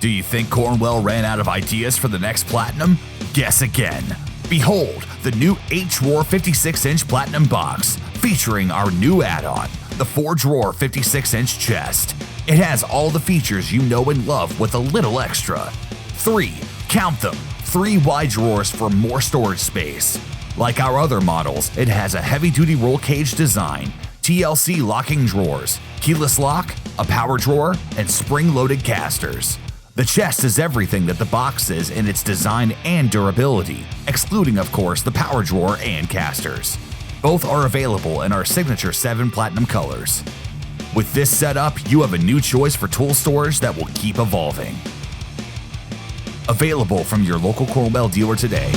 Do you think Cornwell ran out of ideas for the next Platinum? Guess again. Behold, the new NHRA 56-inch Platinum box, featuring our new add-on, the 4-drawer 56-inch chest. It has all the features you know and love with a little extra. 3. Count them, 3 wide drawers for more storage space. Like our other models, it has a heavy-duty roll cage design, TLC locking drawers, keyless lock, a power drawer, and spring-loaded casters. The chest is everything that the box is in its design and durability, excluding of course the power drawer and casters. Both are available in our signature 7 Platinum colors. With this setup, you have a new choice for tool storage that will keep evolving. Available from your local Cornwell dealer today.